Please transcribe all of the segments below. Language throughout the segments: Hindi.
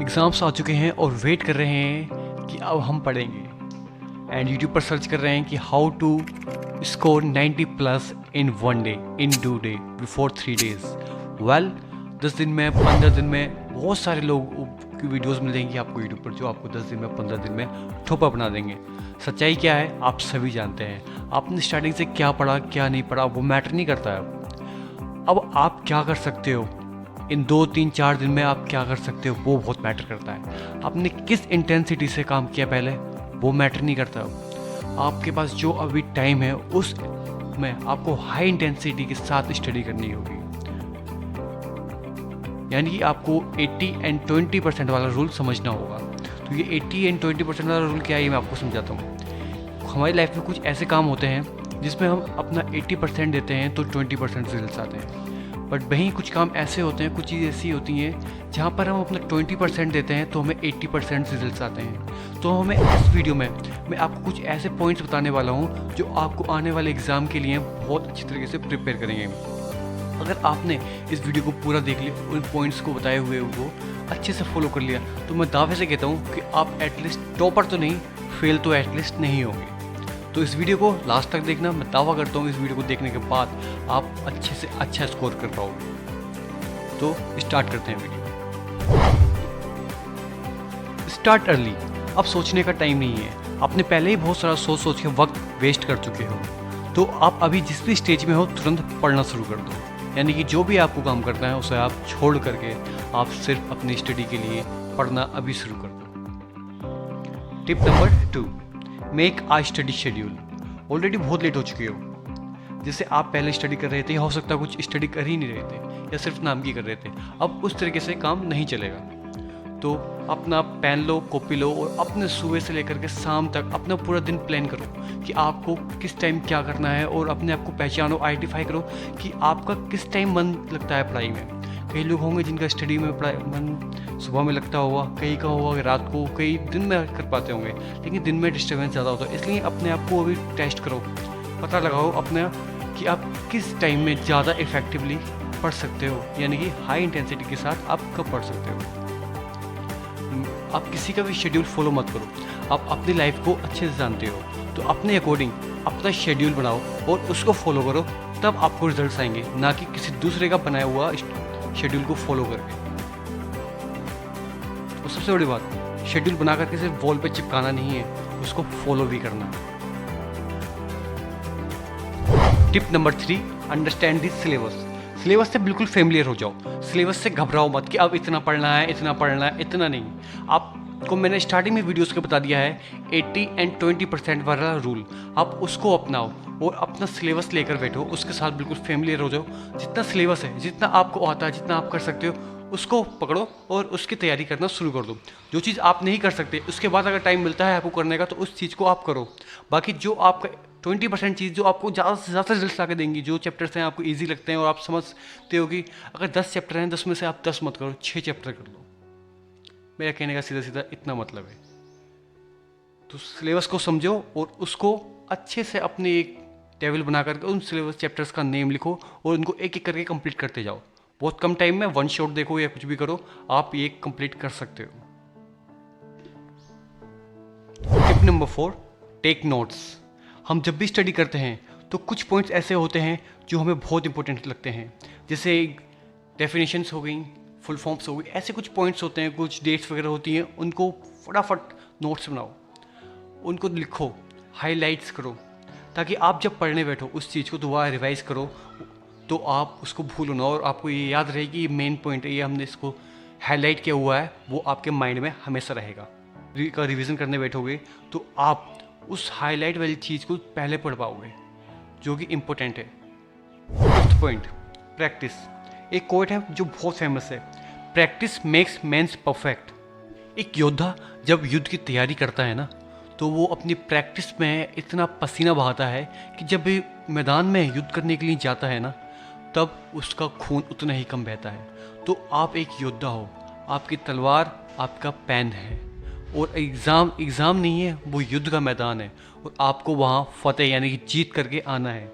एग्ज़ाम्स आ चुके हैं और वेट कर रहे हैं कि अब हम पढ़ेंगे एंड यूट्यूब पर सर्च कर रहे हैं कि how to score 90 plus in 1 day in 2 day before 3 days. Well 10 दिन में 15 दिन में बहुत सारे लोग की वीडियोस मिल जाएंगी आपको यूट्यूब पर जो आपको 10 दिन में 15 दिन में ठोपा बना देंगे। सच्चाई क्या है आप सभी जानते हैं। आपने स्टार्टिंग से क्या पढ़ा क्या नहीं पढ़ा वो मैटर नहीं करता है। अब आप क्या कर सकते हो इन 2 3 4 दिन में, आप क्या कर सकते हो वो बहुत मैटर करता है। आपने किस इंटेंसिटी से काम किया पहले वो मैटर नहीं करता। आपके पास जो अभी टाइम है उस में आपको हाई इंटेंसिटी के साथ स्टडी करनी होगी। यानी कि आपको 80 एंड 20% वाला रूल समझना होगा। तो ये 80 एंड 20% वाला रूल क्या है ये मैं आपको समझाता हूँ। हमारी लाइफ में कुछ ऐसे काम होते हैं जिसमें हम अपना 80% देते हैं तो 20% रिजल्ट आते हैं। बट वहीं कुछ काम ऐसे होते हैं, कुछ चीज़ ऐसी होती हैं जहाँ पर हम अपना 20% देते हैं तो हमें 80% रिजल्ट आते हैं। तो हमें इस वीडियो में मैं आपको कुछ ऐसे पॉइंट्स बताने वाला हूँ जो आपको आने वाले एग्ज़ाम के लिए बहुत अच्छी तरीके से प्रिपेयर करेंगे। अगर आपने इस वीडियो को पूरा देख लिया, उन पॉइंट्स को बताए हुए को अच्छे से फॉलो कर लिया, तो मैं दावे से कहता हूँ कि आप एटलीस्ट टॉपर तो नहीं, फेल तो एटलीस्ट नहीं होंगे। तो इस वीडियो को लास्ट तक देखना। मैं दावा करता हूँ इस वीडियो को देखने के बाद आप अच्छे से अच्छा स्कोर कर पाओगे। तो स्टार्ट करते हैं वीडियो। Start early. अब सोचने का टाइम नहीं है। आपने पहले ही बहुत सारा सोच के वक्त वेस्ट कर चुके हो। तो आप अभी जिस भी स्टेज में हो तुरंत पढ़ना शुरू कर दो। यानी कि जो भी आपको काम करना है उसे आप छोड़ करके आप सिर्फ अपनी स्टडी के लिए पढ़ना अभी शुरू कर दो। Tip number 2, make a study schedule. Already बहुत लेट हो चुके हो। जैसे आप पहले स्टडी कर रहे थे, हो सकता है कुछ स्टडी कर ही नहीं रहे थे या सिर्फ नाम की कर रहे थे। अब उस तरीके से काम नहीं चलेगा। तो अपना पेन लो, कॉपी लो और अपने सुबह से लेकर के शाम तक अपना पूरा दिन प्लान करो कि आपको किस टाइम क्या करना है और अपने आप को पहचानो, आइडेंटिफाई करो कि आपका किस टाइम मन लगता है पढ़ाई में। कई लोग होंगे जिनका स्टडी में पढ़ाई मन सुबह में लगता होगा, कई का होगा रात को, कई दिन में कर पाते होंगे, लेकिन दिन में डिस्टर्बेंस ज़्यादा होता है। इसलिए अपने आप को अभी टेस्ट करो, पता लगाओ अपने कि आप किस टाइम में ज़्यादा इफेक्टिवली पढ़ सकते हो, यानी कि हाई इंटेंसिटी के साथ आप कब पढ़ सकते हो। आप किसी का भी शेड्यूल फॉलो मत करो। आप अपनी लाइफ को अच्छे से जानते हो तो अपने अकॉर्डिंग अपना शेड्यूल बनाओ और उसको फॉलो करो, तब आपको रिजल्ट्स आएंगे, ना कि किसी दूसरे का बनाया हुआ शेड्यूल को फॉलो करके। तो सबसे बड़ी बात, शेड्यूल बना करके सिर्फ वॉल पे चिपकाना नहीं है, उसको फॉलो भी करना है। Tip number 3, understand the syllabus. Syllabus से बिल्कुल फेमिलियर हो जाओ। सिलेबस से घबराओ मत कि अब इतना पढ़ना है, इतना पढ़ना है, इतना नहीं। आपको मैंने स्टार्टिंग में वीडियोस के बता दिया है 80 एंड 20% वाला रूल। आप उसको अपनाओ और अपना सिलेबस लेकर बैठो, उसके साथ बिल्कुल फेमिलियर हो जाओ। जितना सिलेबस है, जितना आपको आता है, जितना आप कर सकते हो उसको पकड़ो और उसकी तैयारी करना शुरू कर दो। जो चीज़ आप नहीं कर सकते उसके बाद अगर टाइम मिलता है आपको करने का तो उस चीज़ को आप करो। बाकी जो आपका 20% चीज़ जो आपको ज़्यादा से ज़्यादा रिजल्ट ला के देंगी, जो चैप्टर्स हैं आपको इजी लगते हैं और आप समझते हो कि अगर 10 चैप्टर हैं 10 में से आप 10 मत करो, 6 चैप्टर कर लो। मेरा कहने का सीधा सीधा इतना मतलब है। तो सिलेबस को समझो और उसको अच्छे से अपनी एक टेबल बना करके उन सिलेबस चैप्टर्स का नेम लिखो और उनको एक एक करके कंप्लीट करते जाओ। बहुत कम टाइम में वन शॉट देखो या कुछ भी करो, आप ये कंप्लीट कर सकते हो। Tip number 4, take notes. हम जब भी स्टडी करते हैं तो कुछ पॉइंट्स ऐसे होते हैं जो हमें बहुत इंपॉर्टेंट लगते हैं, जैसे डेफिनेशंस हो गई, फुल फॉर्म्स हो गई, ऐसे कुछ पॉइंट्स होते हैं, कुछ डेट्स वगैरह होती हैं, उनको फटाफट नोट्स बनाओ, उनको लिखो, हाईलाइट्स करो, ताकि आप जब पढ़ने बैठो उस चीज़ को दोबारा रिवाइज करो तो आप उसको भूलो ना और आपको ये याद रहे कि ये मेन पॉइंट है, ये हमने इसको हाईलाइट किया हुआ है, वो आपके माइंड में हमेशा रहेगा। का रिवीजन करने बैठोगे तो आप उस हाईलाइट वाली चीज़ को पहले पढ़ पाओगे, जो कि इम्पोर्टेंट है। Fifth point, practice. एक कोट है जो बहुत फेमस है, प्रैक्टिस मेक्स मैन्स परफेक्ट। एक योद्धा जब युद्ध की तैयारी करता है ना तो वो अपनी प्रैक्टिस में इतना पसीना बहाता है कि जब भी मैदान में युद्ध करने के लिए जाता है ना तब उसका खून उतना ही कम बहता है। तो आप एक योद्धा हो, आपकी तलवार आपका पेन है और एग्ज़ाम नहीं है, वो युद्ध का मैदान है और आपको वहाँ फतेह यानी कि जीत करके आना है।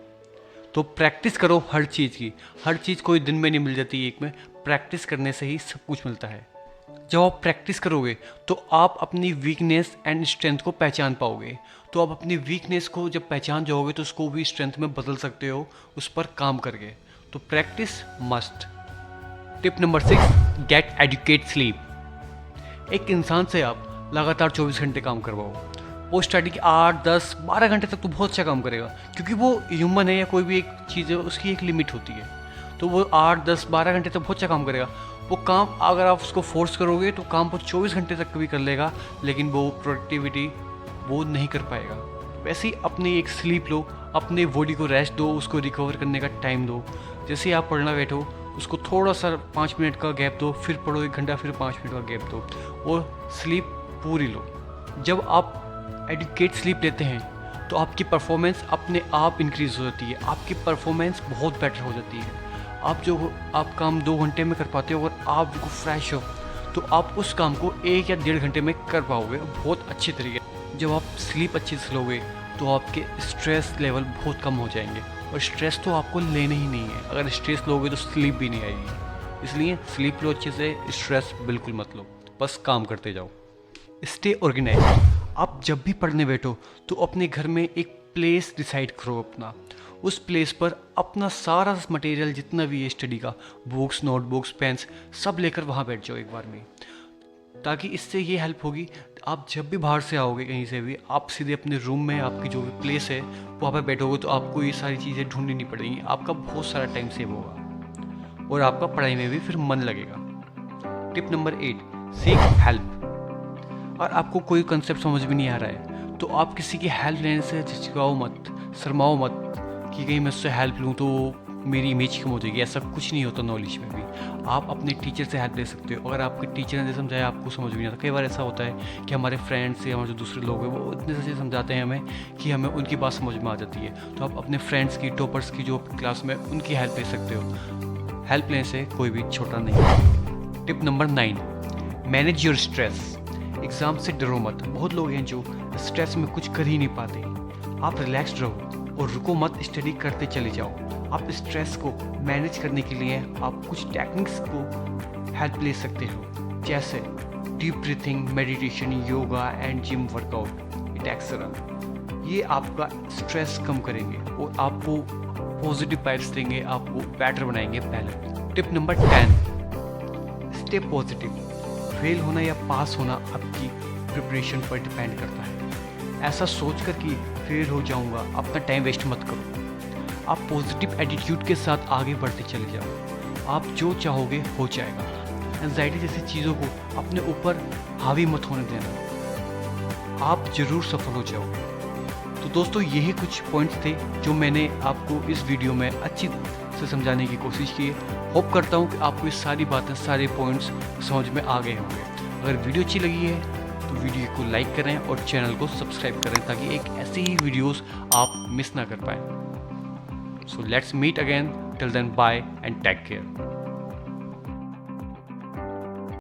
तो प्रैक्टिस करो हर चीज़ की। हर चीज़ कोई दिन में नहीं मिल जाती, एक में प्रैक्टिस करने से ही सब कुछ मिलता है। जब आप प्रैक्टिस करोगे तो आप अपनी वीकनेस एंड स्ट्रेंथ को पहचान पाओगे। तो आप अपनी वीकनेस को जब पहचान जाओगे तो उसको भी स्ट्रेंथ में बदल सकते हो उस पर काम करके। तो practice must. Tip number 6, get adequate sleep. एक इंसान से आप लगातार 24 घंटे काम करवाओ, वो स्टार्टिंग 8, 10, 12 घंटे तक तो बहुत अच्छा काम करेगा, क्योंकि वो ह्यूमन है या कोई भी एक चीज़ है, उसकी एक लिमिट होती है। तो वो 8, 10, 12 घंटे तक बहुत अच्छा काम करेगा। वो काम अगर आप उसको फोर्स करोगे तो काम वो 24 घंटे तक भी कर लेगा, लेकिन वो प्रोडक्टिविटी वो नहीं कर पाएगा। वैसे ही अपनी एक स्लीप लो, अपने बॉडी को रेस्ट दो, उसको रिकवर करने का टाइम दो। जैसे ही आप पढ़ना बैठो उसको थोड़ा सा 5 मिनट का गैप दो, फिर पढ़ो 1 घंटा, फिर 5 मिनट का गैप दो, और स्लीप पूरी लो। जब आप एडुकेट स्लीप लेते हैं तो आपकी परफॉर्मेंस अपने आप इंक्रीज़ हो जाती है, आपकी परफॉर्मेंस बहुत बेटर हो जाती है। आप काम 2 घंटे में कर पाते हो, अगर आप बिल्कुल फ्रेश हो तो आप उस काम को 1 या 1.5 घंटे में कर पाओगे बहुत अच्छी तरीके। जब आप स्लीप अच्छी से लोगे तो आपके स्ट्रेस लेवल बहुत कम हो जाएंगे, और स्ट्रेस तो आपको लेना ही नहीं है। अगर स्ट्रेस लोगे तो स्लीप भी नहीं आएगी, इसलिए स्लीप लो अच्छे से, स्ट्रेस बिल्कुल मत लो, बस काम करते जाओ। Stay organise. आप जब भी पढ़ने बैठो तो अपने घर में एक प्लेस डिसाइड करो अपना। उस प्लेस पर अपना सारा मटेरियल जितना भी है स्टडी का, बुक्स, नोटबुक्स, पेन्स, सब लेकर वहाँ बैठ जाओ एक बार में, ताकि इससे ये हेल्प होगी। आप जब भी बाहर से आओगे कहीं से भी, आप सीधे अपने रूम में आपकी जो भी प्लेस है वहाँ पर बैठोगे तो आपको ये सारी चीज़ें ढूंढनी नहीं पड़ेंगी, आपका बहुत सारा टाइम सेव होगा और आपका पढ़ाई में भी फिर मन लगेगा। Tip number 8, seek help. और आपको कोई कंसेप्ट समझ में नहीं आ रहा है तो आप किसी की हेल्प लेने से झिझकाओ मत, शर्माओ मत कि कहीं मैं उससे हेल्प लूँ तो मेरी इमेज कम हो जाएगी। ऐसा कुछ नहीं होता नॉलेज में भी। आप अपने टीचर से हेल्प ले सकते हो। अगर आपके टीचर ने समझाया आपको समझ में नहीं आता, कई बार ऐसा होता है कि हमारे फ्रेंड्स या हमारे जो दूसरे लोग हैं वो इतने अच्छे समझाते हैं हमें कि हमें उनकी बात समझ में आ जाती है। तो आप अपने फ्रेंड्स की, टॉपर्स की जो क्लास में, उनकी हेल्प ले सकते हो। हेल्प लेने से कोई भी छोटा नहीं। Tip number 9, manage your stress. Exam से डरो मत। बहुत लोग हैं जो स्ट्रेस में कुछ कर ही नहीं पाते। आप रिलैक्स्ड रहो और रुको मत, स्टडी करते चले जाओ। आप स्ट्रेस को मैनेज करने के लिए आप कुछ टेक्निक्स को हेल्प ले सकते हो, जैसे deep breathing, meditation, yoga and gym workout etcetera. ये आपका स्ट्रेस कम करेंगे और आपको पॉजिटिव वाइब्स देंगे, आपको बेटर बनाएंगे पहले। Tip number 10, stay positive. Fail होना या पास होना आपकी प्रिपरेशन पर डिपेंड करता है। ऐसा सोचकर कि फेल हो जाऊंगा अपना टाइम वेस्ट मत करो। आप पॉजिटिव एटीट्यूड के साथ आगे बढ़ते चले जाओ। आप जो चाहोगे हो जाएगा। एंजाइटी जैसी चीज़ों को अपने ऊपर हावी मत होने देना, आप ज़रूर सफल हो जाओगे। तो दोस्तों यही कुछ पॉइंट्स थे जो मैंने आपको इस वीडियो में अच्छी से समझाने की कोशिश की है। होप करता हूँ कि आपको ये सारी बातें, सारे पॉइंट्स समझ में आ गए होंगे। अगर वीडियो अच्छी लगी है तो वीडियो को लाइक करें और चैनल को सब्सक्राइब करें, ताकि एक ऐसे ही वीडियोस आप मिस ना कर पाएँ। So let's meet again. Till then, bye and take care.